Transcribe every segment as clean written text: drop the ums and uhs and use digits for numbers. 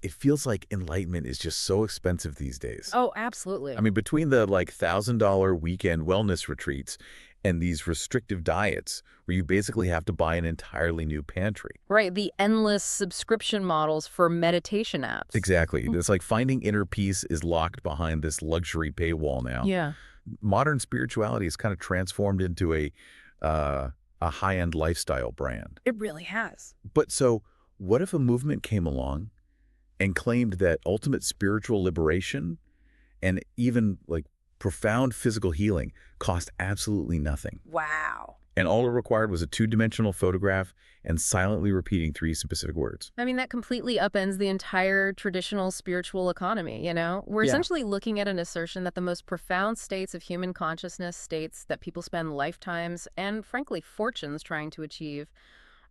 It feels like enlightenment is just so expensive these days. Oh, absolutely. I mean, between the like $1,000 weekend wellness retreats and these restrictive diets where you basically have to buy an entirely new pantry. Right, the endless subscription models for meditation apps. Exactly. It's like finding inner peace is locked behind this luxury paywall now. Yeah. Modern spirituality is kind of transformed into a high-end lifestyle brand. It really has. But so what if a movement came along and claimed that ultimate spiritual liberation and even like profound physical healing cost absolutely nothing? Wow. And all it required was a two-dimensional photograph and silently repeating 3 specific words. I mean, that completely upends the entire traditional spiritual economy, you know? We're essentially looking at an assertion that the most profound states of human consciousness, states that people spend lifetimes and, frankly, fortunes trying to achieve,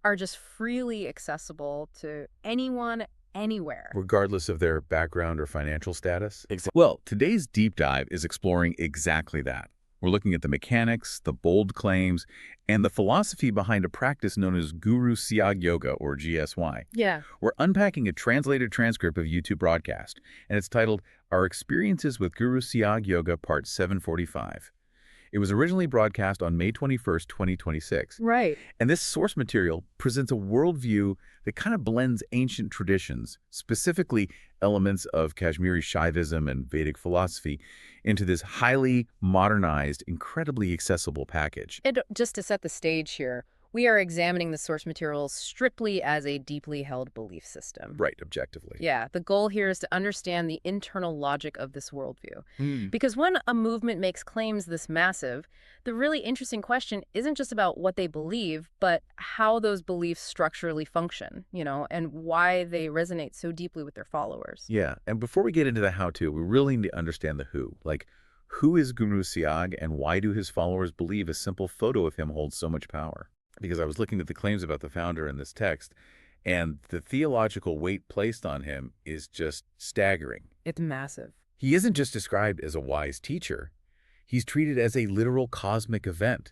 are just freely accessible to anyone, anywhere. Regardless of their background or financial status? Exactly. Well, today's deep dive is exploring exactly that. We're looking at the mechanics, the bold claims, and the philosophy behind a practice known as Guru Siyag Yoga, or GSY. Yeah. We're unpacking a translated transcript of YouTube broadcast, and it's titled Our Experiences with Guru Siyag Yoga, Part 745. It was originally broadcast on May 21st, 2026. Right. And this source material presents a worldview that kind of blends ancient traditions, specifically elements of Kashmiri Shaivism and Vedic philosophy, into this highly modernized, incredibly accessible package. And just to set the stage here, we are examining the source material strictly as a deeply held belief system. Right, objectively. Yeah, the goal here is to understand the internal logic of this worldview. Because when a movement makes claims this massive, the really interesting question isn't just about what they believe, but how those beliefs structurally function, and why they resonate so deeply with their followers. Yeah, and before we get into the how-to, we really need to understand the who. Like, who is Guru Siyag and why do his followers believe a simple photo of him holds so much power? Because I was looking at the claims about the founder in this text, and the theological weight placed on him is just staggering. It's massive. He isn't just described as a wise teacher. He's treated as a literal cosmic event.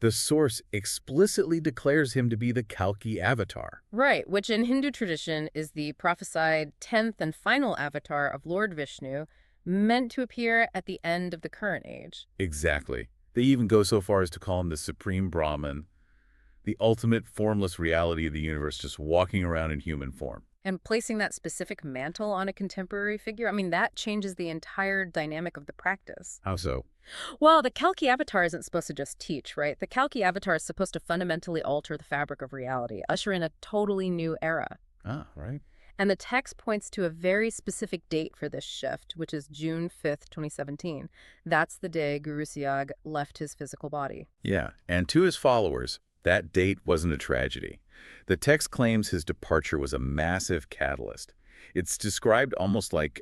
The source explicitly declares him to be the Kalki Avatar. Right, which in Hindu tradition is the prophesied 10th and final avatar of Lord Vishnu, meant to appear at the end of the current age. Exactly. They even go so far as to call him the Supreme Brahman, the ultimate formless reality of the universe, just walking around in human form. And placing that specific mantle on a contemporary figure, I mean, that changes the entire dynamic of the practice. How so? Well, the Kalki Avatar isn't supposed to just teach, right? The Kalki Avatar is supposed to fundamentally alter the fabric of reality, usher in a totally new era. Ah, right. And the text points to a very specific date for this shift, which is June 5th, 2017. That's the day Guru Siyag left his physical body. Yeah, and to his followers, that date wasn't a tragedy. The text claims his departure was a massive catalyst. It's described almost like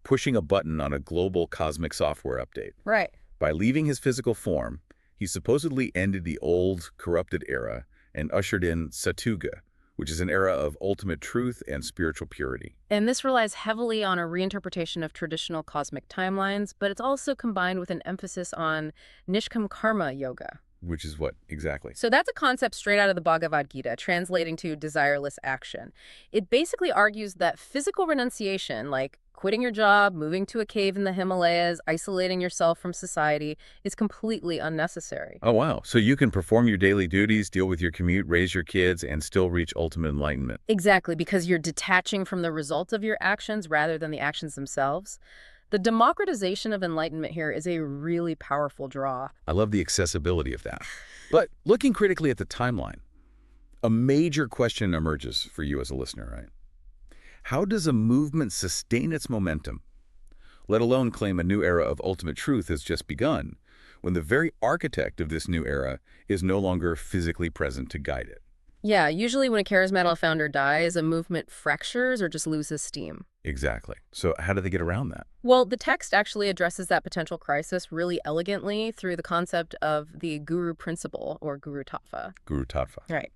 pushing a button on a global cosmic software update. Right. By leaving his physical form, he supposedly ended the old, corrupted era and ushered in Satyuga, which is an era of ultimate truth and spiritual purity. And this relies heavily on a reinterpretation of traditional cosmic timelines, but it's also combined with an emphasis on Nishkam Karma Yoga. Which is what exactly? So that's a concept straight out of the Bhagavad Gita, translating to desireless action. It basically argues that physical renunciation, like quitting your job, moving to a cave in the Himalayas, isolating yourself from society, is completely unnecessary. Oh, wow. So you can perform your daily duties, deal with your commute, raise your kids, and still reach ultimate enlightenment. Exactly, because you're detaching from the result of your actions rather than the actions themselves. The democratization of enlightenment here is a really powerful draw. I love the accessibility of that. But looking critically at the timeline, a major question emerges for you as a listener, right? How does a movement sustain its momentum, let alone claim a new era of ultimate truth has just begun, when the very architect of this new era is no longer physically present to guide it? Yeah, usually when a charismatic founder dies, a movement fractures or just loses steam. Exactly. So how do they get around that? Well, the text actually addresses that potential crisis really elegantly through the concept of the guru principle, or guru tattva. Guru tattva. Right.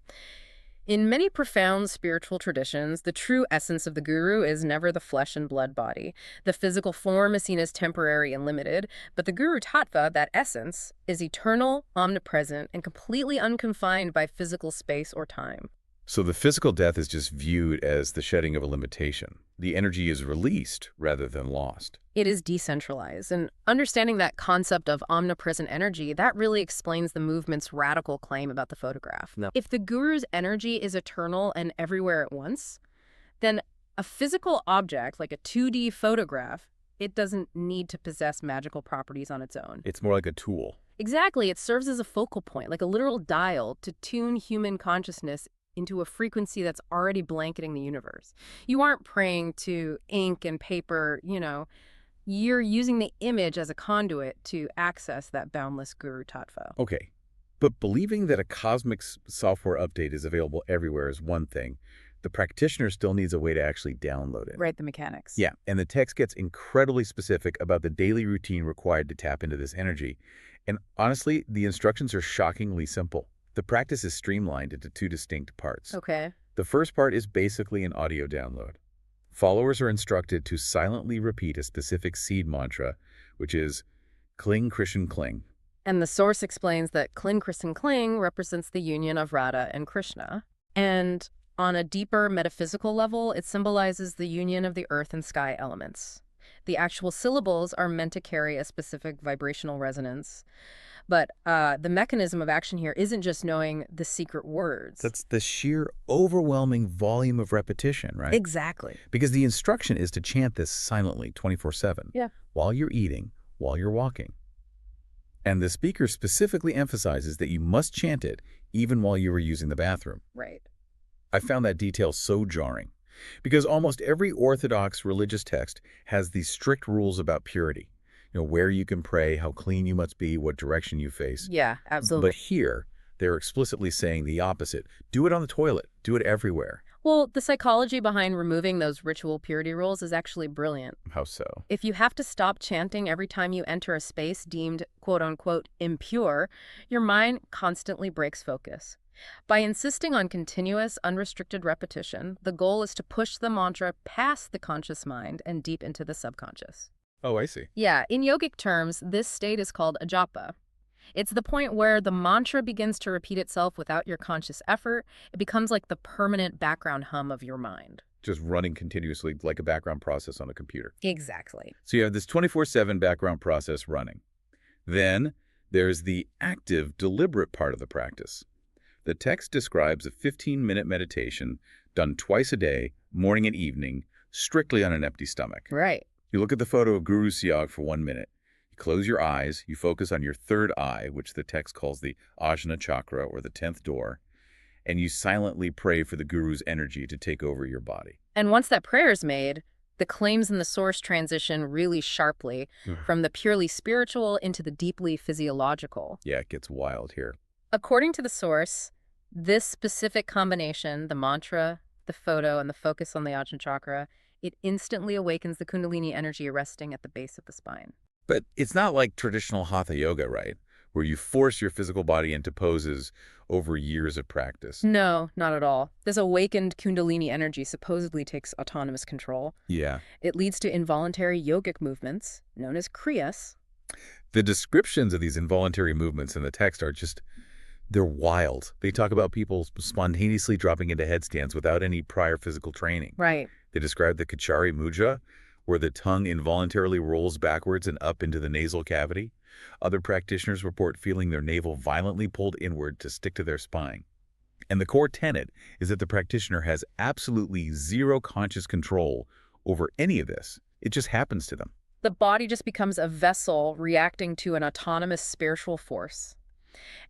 In many profound spiritual traditions, the true essence of the guru is never the flesh and blood body. The physical form is seen as temporary and limited, but the guru tattva, that essence, is eternal, omnipresent, and completely unconfined by physical space or time. So the physical death is just viewed as the shedding of a limitation. The energy is released rather than lost. It is decentralized, and understanding that concept of omnipresent energy, that really explains the movement's radical claim about the photograph. No. If the guru's energy is eternal and everywhere at once, then a physical object, like a 2D photograph, it doesn't need to possess magical properties on its own. It's more like a tool. Exactly, it serves as a focal point, like a literal dial to tune human consciousness into a frequency that's already blanketing the universe. You aren't praying to ink and paper, you're using the image as a conduit to access that boundless guru tattva. Okay, but believing that a cosmic software update is available everywhere is one thing. The practitioner still needs a way to actually download it. Right, the mechanics. Yeah, and the text gets incredibly specific about the daily routine required to tap into this energy. And honestly, the instructions are shockingly simple. The practice is streamlined into two distinct parts. Okay. The first part is basically an audio download. Followers are instructed to silently repeat a specific seed mantra, which is Kleem Krishan Kleem. And the source explains that Kleem Krishan Kleem represents the union of Radha and Krishna. And on a deeper metaphysical level, it symbolizes the union of the earth and sky elements. The actual syllables are meant to carry a specific vibrational resonance. But the mechanism of action here isn't just knowing the secret words. That's the sheer overwhelming volume of repetition, right? Exactly. Because the instruction is to chant this silently 24/7. Yeah. While you're eating, while you're walking. And the speaker specifically emphasizes that you must chant it even while you were using the bathroom. Right. I found that detail so jarring. Because almost every orthodox religious text has these strict rules about purity. Where you can pray, how clean you must be, what direction you face. Yeah, absolutely. But here, they're explicitly saying the opposite. Do it on the toilet. Do it everywhere. Well, the psychology behind removing those ritual purity rules is actually brilliant. How so? If you have to stop chanting every time you enter a space deemed quote-unquote impure, your mind constantly breaks focus. By insisting on continuous, unrestricted repetition, the goal is to push the mantra past the conscious mind and deep into the subconscious. Oh, I see. Yeah, in yogic terms, this state is called a japa. It's the point where the mantra begins to repeat itself without your conscious effort. It becomes like the permanent background hum of your mind. Just running continuously like a background process on a computer. Exactly. So you have this 24/7 background process running. Then there's the active, deliberate part of the practice. The text describes a 15-minute meditation done twice a day, morning and evening, strictly on an empty stomach. Right. You look at the photo of Guru Siyag for 1 minute. You close your eyes. You focus on your third eye, which the text calls the Ajna chakra, or the 10th door, and you silently pray for the Guru's energy to take over your body. And once that prayer is made, the claims in the source transition really sharply from the purely spiritual into the deeply physiological. Yeah, it gets wild here. According to the source, this specific combination, the mantra, the photo, and the focus on the Ajna chakra, it instantly awakens the Kundalini energy resting at the base of the spine. But it's not like traditional Hatha yoga, right? Where you force your physical body into poses over years of practice. No, not at all. This awakened Kundalini energy supposedly takes autonomous control. Yeah. It leads to involuntary yogic movements, known as kriyas. The descriptions of these involuntary movements in the text are just, they're wild. They talk about people spontaneously dropping into headstands without any prior physical training. Right. They describe the Kachari Mudra, where the tongue involuntarily rolls backwards and up into the nasal cavity. Other practitioners report feeling their navel violently pulled inward to stick to their spine. And the core tenet is that the practitioner has absolutely zero conscious control over any of this. It just happens to them. The body just becomes a vessel reacting to an autonomous spiritual force.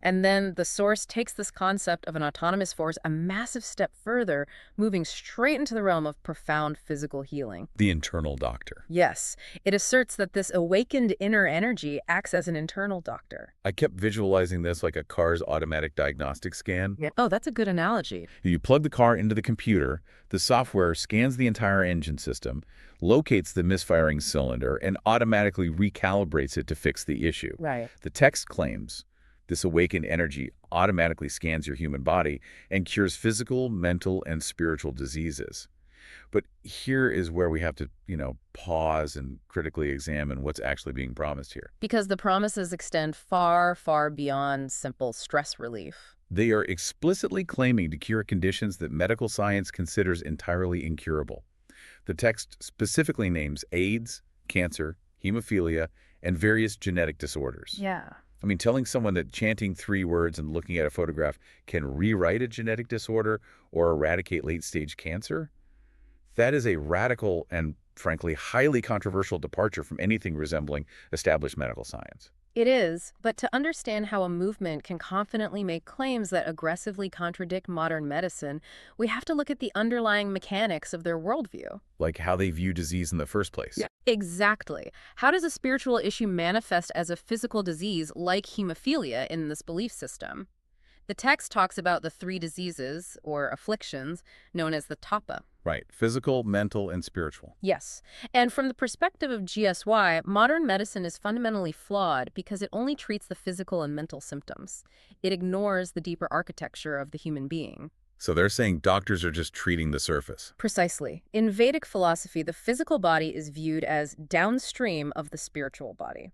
And then the source takes this concept of an autonomous force a massive step further, moving straight into the realm of profound physical healing. The internal doctor. Yes, it asserts that this awakened inner energy acts as an internal doctor. I kept visualizing this like a car's automatic diagnostic scan. Yeah. Oh, that's a good analogy. You plug the car into the computer, the software scans the entire engine system, locates the misfiring cylinder, and automatically recalibrates it to fix the issue. Right. The text claims this awakened energy automatically scans your human body and cures physical, mental, and spiritual diseases. But here is where we have to, pause and critically examine what's actually being promised here. Because the promises extend far, far beyond simple stress relief. They are explicitly claiming to cure conditions that medical science considers entirely incurable. The text specifically names AIDS, cancer, hemophilia, and various genetic disorders. Yeah. I mean, telling someone that chanting 3 words and looking at a photograph can rewrite a genetic disorder or eradicate late-stage cancer? That is a radical and, frankly, highly controversial departure from anything resembling established medical science. It is, but to understand how a movement can confidently make claims that aggressively contradict modern medicine, we have to look at the underlying mechanics of their worldview. Like how they view disease in the first place. Yeah. Exactly. How does a spiritual issue manifest as a physical disease like hemophilia in this belief system? The text talks about the 3 diseases, or afflictions, known as the tapa. Right. Physical, mental, and spiritual. Yes. And from the perspective of GSY, modern medicine is fundamentally flawed because it only treats the physical and mental symptoms. It ignores the deeper architecture of the human being. So they're saying doctors are just treating the surface. Precisely. In Vedic philosophy, the physical body is viewed as downstream of the spiritual body.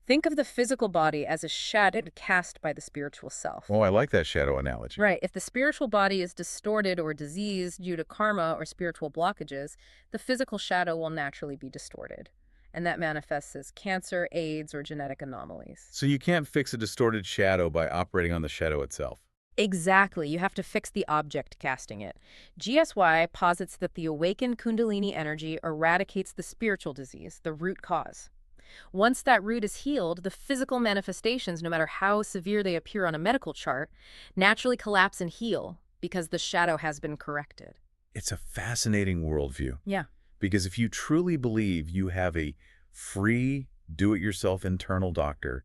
Think of the physical body as a shadow cast by the spiritual self. Oh, I like that shadow analogy. Right. If the spiritual body is distorted or diseased due to karma or spiritual blockages, the physical shadow will naturally be distorted. And that manifests as cancer, AIDS, or genetic anomalies. So you can't fix a distorted shadow by operating on the shadow itself. Exactly. You have to fix the object casting it. GSY posits that the awakened Kundalini energy eradicates the spiritual disease, the root cause. Once that root is healed, the physical manifestations, no matter how severe they appear on a medical chart, naturally collapse and heal because the shadow has been corrected. It's a fascinating worldview. Yeah. Because if you truly believe you have a free, do-it-yourself internal doctor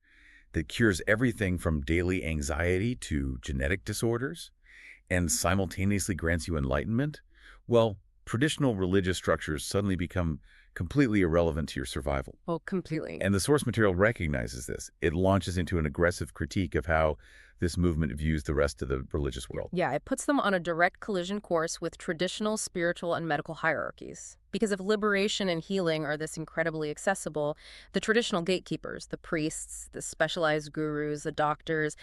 that cures everything from daily anxiety to genetic disorders and simultaneously grants you enlightenment, well, traditional religious structures suddenly become completely irrelevant to your survival. Oh, completely. And the source material recognizes this. It launches into an aggressive critique of how this movement views the rest of the religious world. Yeah, it puts them on a direct collision course with traditional spiritual and medical hierarchies. Because if liberation and healing are this incredibly accessible, the traditional gatekeepers, the priests, the specialized gurus, the doctors,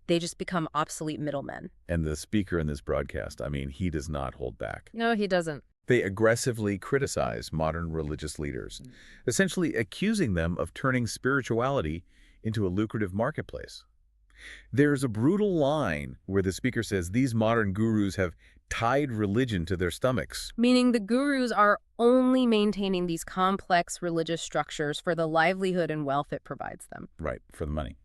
they just become obsolete middlemen. And the speaker in this broadcast, I mean, he does not hold back. No, he doesn't. They aggressively criticize modern religious leaders, essentially accusing them of turning spirituality into a lucrative marketplace. There's a brutal line where the speaker says these modern gurus have tied religion to their stomachs. Meaning the gurus are only maintaining these complex religious structures for the livelihood and wealth it provides them. Right, for the money.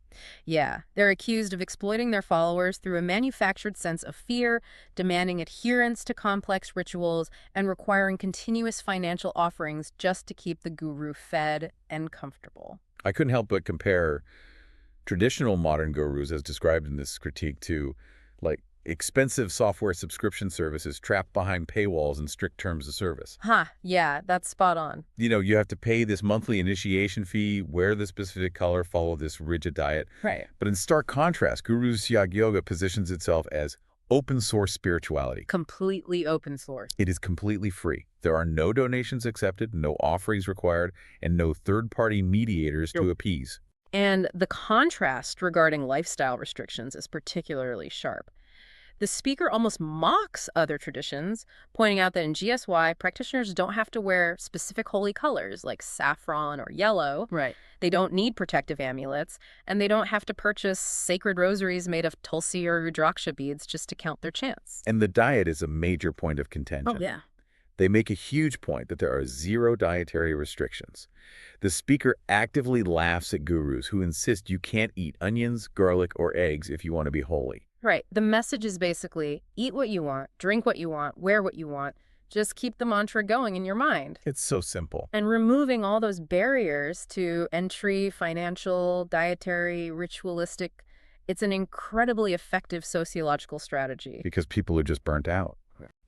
Yeah, they're accused of exploiting their followers through a manufactured sense of fear, demanding adherence to complex rituals, and requiring continuous financial offerings just to keep the guru fed and comfortable. I couldn't help but compare traditional modern gurus as described in this critique to, like, expensive software subscription services trapped behind paywalls and strict terms of service. Yeah, that's spot on. You know, you have to pay this monthly initiation fee, wear this specific color, follow this rigid diet. Right. But in stark contrast, Guru Siyag Yoga positions itself as open source spirituality. Completely open source. It is completely free. There are no donations accepted, no offerings required, and no third-party mediators to appease. And the contrast regarding lifestyle restrictions is particularly sharp. The speaker almost mocks other traditions, pointing out that in GSY, practitioners don't have to wear specific holy colors like saffron or yellow. Right. They don't need protective amulets, and they don't have to purchase sacred rosaries made of tulsi or rudraksha beads just to count their chants. And the diet is a major point of contention. Oh, yeah. They make a huge point that there are 0 dietary restrictions. The speaker actively laughs at gurus who insist you can't eat onions, garlic, or eggs if you want to be holy. Right. The message is basically, eat what you want, drink what you want, wear what you want. Just keep the mantra going in your mind. It's so simple. And removing all those barriers to entry, financial, dietary, ritualistic, it's an incredibly effective sociological strategy. Because people are just burnt out.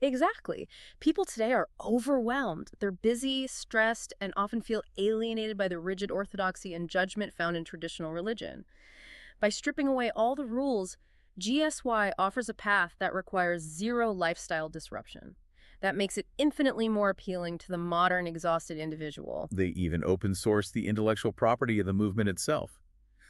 Exactly. People today are overwhelmed. They're busy, stressed, and often feel alienated by the rigid orthodoxy and judgment found in traditional religion. By stripping away all the rules, GSY offers a path that requires 0 lifestyle disruption. That makes it infinitely more appealing to the modern, exhausted individual. They even open source the intellectual property of the movement itself.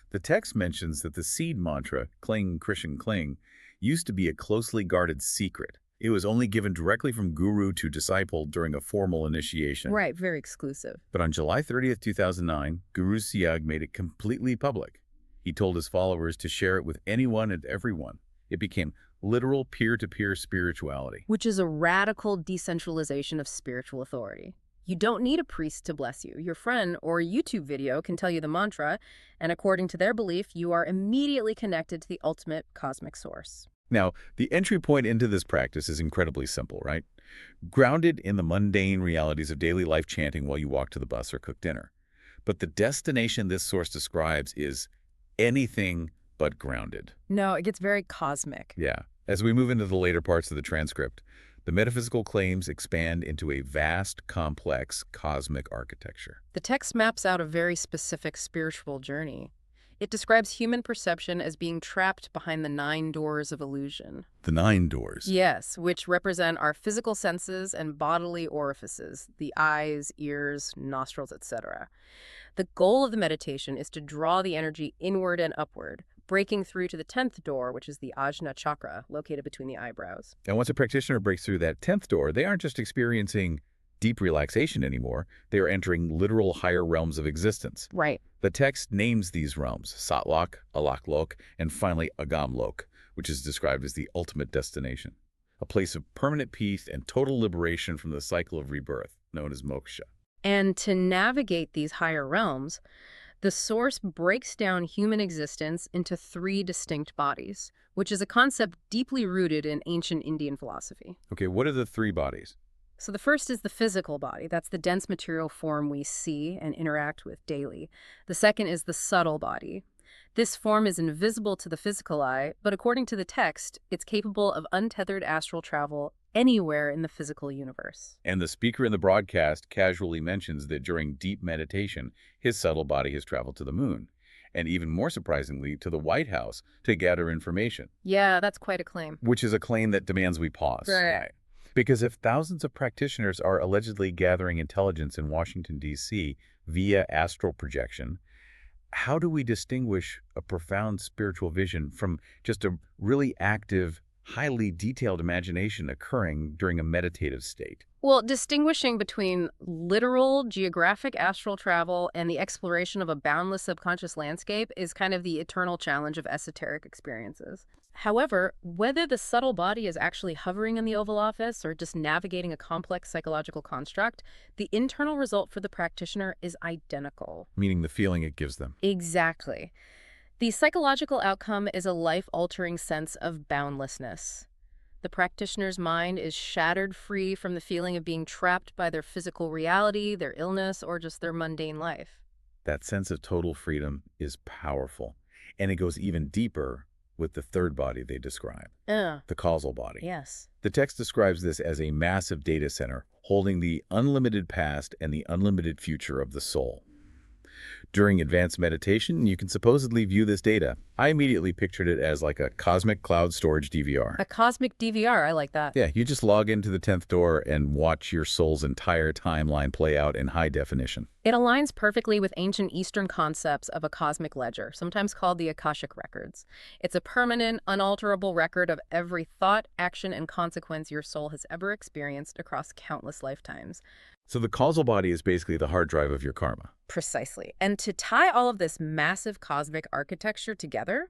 The text mentions that the seed mantra, Kleem Krishan Kleem, used to be a closely guarded secret. It was only given directly from guru to disciple during a formal initiation. Right, very exclusive. But on July 30th, 2009, Guru Siyag made it completely public. He told his followers to share it with anyone and everyone. It became literal peer-to-peer spirituality. Which is a radical decentralization of spiritual authority. You don't need a priest to bless you. Your friend or a YouTube video can tell you the mantra, and according to their belief, you are immediately connected to the ultimate cosmic source. Now, the entry point into this practice is incredibly simple, right? Grounded in the mundane realities of daily life chanting while you walk to the bus or cook dinner. But the destination this source describes is anything but grounded. No, it gets very cosmic. Yeah. As we move into the later parts of the transcript, the metaphysical claims expand into a vast, complex, cosmic architecture. The text maps out a very specific spiritual journey. It describes human perception as being trapped behind the 9 doors of illusion. The 9 doors. Yes, which represent our physical senses and bodily orifices, the eyes, ears, nostrils, etc. The goal of the meditation is to draw the energy inward and upward, breaking through to the 10th door, which is the Ajna chakra, located between the eyebrows. And once a practitioner breaks through that 10th door, they aren't just experiencing deep relaxation anymore. They are entering literal higher realms of existence. Right. The text names these realms, Satlok, Alaklok, and finally Agamlok, which is described as the ultimate destination, a place of permanent peace and total liberation from the cycle of rebirth, known as moksha. And to navigate these higher realms, the source breaks down human existence into 3 distinct bodies, which is a concept deeply rooted in ancient Indian philosophy. Okay, what are the 3 bodies? So the first is the physical body. That's the dense material form we see and interact with daily. The second is the subtle body. This form is invisible to the physical eye, but according to the text, it's capable of untethered astral travel anywhere in the physical universe. And the speaker in the broadcast casually mentions that during deep meditation, his subtle body has traveled to the moon, and even more surprisingly, to the White House to gather information. Yeah, that's quite a claim. Which is a claim that demands we pause. Right. Because if thousands of practitioners are allegedly gathering intelligence in Washington, D.C. via astral projection, how do we distinguish a profound spiritual vision from just a really active, highly detailed imagination occurring during a meditative state? Well, distinguishing between literal geographic astral travel and the exploration of a boundless subconscious landscape is kind of the eternal challenge of esoteric experiences. However, whether the subtle body is actually hovering in the Oval Office or just navigating a complex psychological construct, the internal result for the practitioner is identical. Meaning the feeling it gives them. Exactly. The psychological outcome is a life-altering sense of boundlessness. The practitioner's mind is shattered free from the feeling of being trapped by their physical reality, their illness, or just their mundane life. That sense of total freedom is powerful, and it goes even deeper with the 3rd body they describe, the causal body. Yes. The text describes this as a massive data center holding the unlimited past and the unlimited future of the soul. During advanced meditation, you can supposedly view this data. I immediately pictured it as like a cosmic cloud storage DVR. A cosmic DVR, I like that. Yeah, you just log into the 10th door and watch your soul's entire timeline play out in high definition. It aligns perfectly with ancient Eastern concepts of a cosmic ledger, sometimes called the Akashic Records. It's a permanent, unalterable record of every thought, action, and consequence your soul has ever experienced across countless lifetimes. So the causal body is basically the hard drive of your karma. Precisely. And to tie all of this massive cosmic architecture together,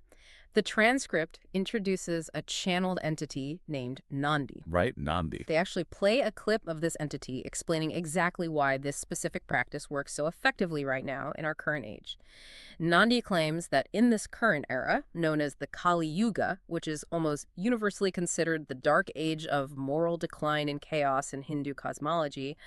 the transcript introduces a channeled entity named Nandi. Right? Nandi. They actually play a clip of this entity explaining exactly why this specific practice works so effectively right now in our current age. Nandi claims that in this current era, known as the Kali Yuga, which is almost universally considered the dark age of moral decline and chaos in Hindu cosmology,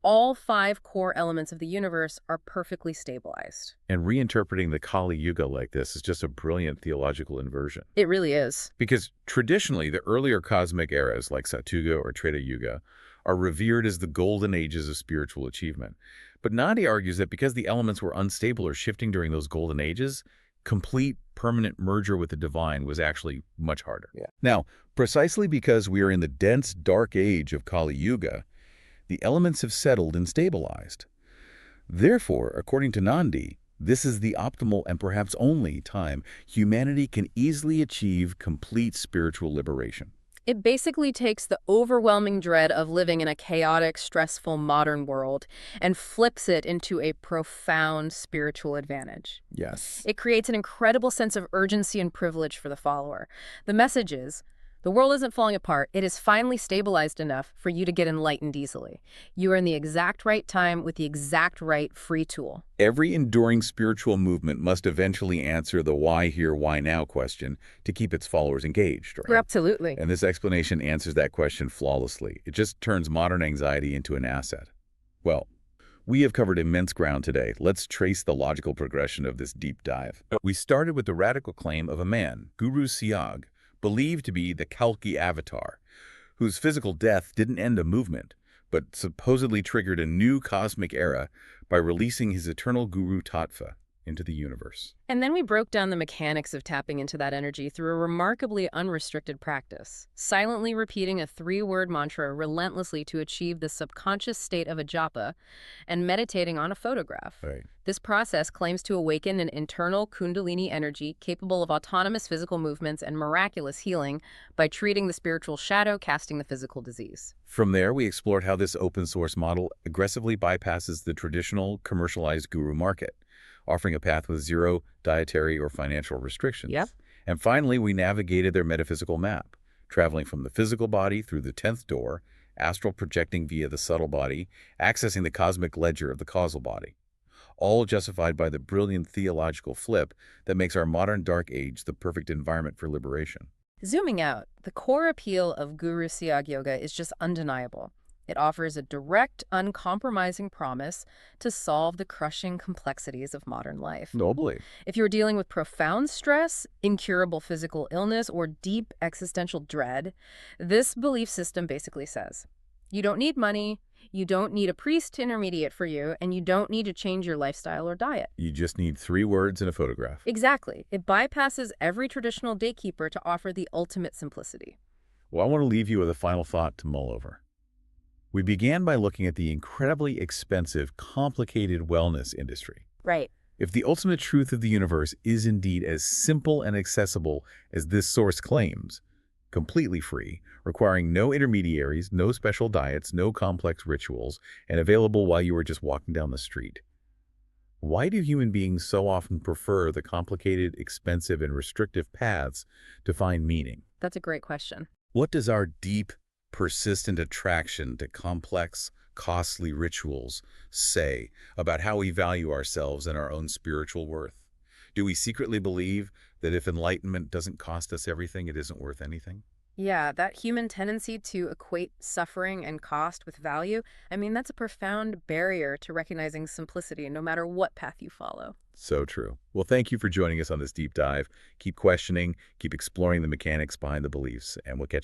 all 5 core elements of the universe are perfectly stabilized. And reinterpreting the Kali Yuga like this is just a brilliant theological inversion. It really is. Because traditionally, the earlier cosmic eras, like Satyuga or Treta Yuga, are revered as the golden ages of spiritual achievement. But Nandi argues that because the elements were unstable or shifting during those golden ages, complete permanent merger with the divine was actually much harder. Yeah. Now, precisely because we are in the dense, dark age of Kali Yuga, the elements have settled and stabilized. Therefore, according to Nandi, This is the optimal and perhaps only time humanity can easily achieve complete spiritual liberation. It basically takes the overwhelming dread of living in a chaotic, stressful modern world and flips it into a profound spiritual advantage. Yes. It creates an incredible sense of urgency and privilege for the follower. The message is, the world isn't falling apart. It is finally stabilized enough for you to get enlightened easily. You are in the exact right time with the exact right free tool. Every enduring spiritual movement must eventually answer the why here, why now question to keep its followers engaged, right? Absolutely. And this explanation answers that question flawlessly. It just turns modern anxiety into an asset. Well, we have covered immense ground today. Let's trace the logical progression of this deep dive. We started with the radical claim of a man, Guru Siyag, believed to be the Kalki Avatar, whose physical death didn't end a movement, but supposedly triggered a new cosmic era by releasing his eternal Guru Tattva into the universe. And then we broke down the mechanics of tapping into that energy through a remarkably unrestricted practice, silently repeating a 3-word mantra relentlessly to achieve the subconscious state of a japa and meditating on a photograph. Right. This process claims to awaken an internal kundalini energy capable of autonomous physical movements and miraculous healing by treating the spiritual shadow, casting the physical disease. From there, we explored how this open-source model aggressively bypasses the traditional commercialized guru market, offering a path with zero dietary or financial restrictions. Yep. And finally, we navigated their metaphysical map, traveling from the physical body through the 10th door, astral projecting via the subtle body, accessing the cosmic ledger of the causal body, all justified by the brilliant theological flip that makes our modern dark age the perfect environment for liberation. Zooming out, the core appeal of Guru Siyag Yoga is just undeniable. It offers a direct, uncompromising promise to solve the crushing complexities of modern life. Nobly. If you're dealing with profound stress, incurable physical illness, or deep existential dread, this belief system basically says, you don't need money, you don't need a priest to intermediate for you, and you don't need to change your lifestyle or diet. You just need 3 words and a photograph. Exactly. It bypasses every traditional daykeeper to offer the ultimate simplicity. Well, I want to leave you with a final thought to mull over. We began by looking at the incredibly expensive, complicated wellness industry. Right. If the ultimate truth of the universe is indeed as simple and accessible as this source claims, completely free, requiring no intermediaries, no special diets, no complex rituals, and available while you are just walking down the street, why do human beings so often prefer the complicated, expensive, and restrictive paths to find meaning? That's a great question. What does our deep, persistent attraction to complex, costly rituals say about how we value ourselves and our own spiritual worth? Do we secretly believe that if enlightenment doesn't cost us everything, it isn't worth anything? Yeah, that human tendency to equate suffering and cost with value, that's a profound barrier to recognizing simplicity no matter what path you follow. So true. Well, thank you for joining us on this deep dive. Keep questioning, keep exploring the mechanics behind the beliefs, and we'll catch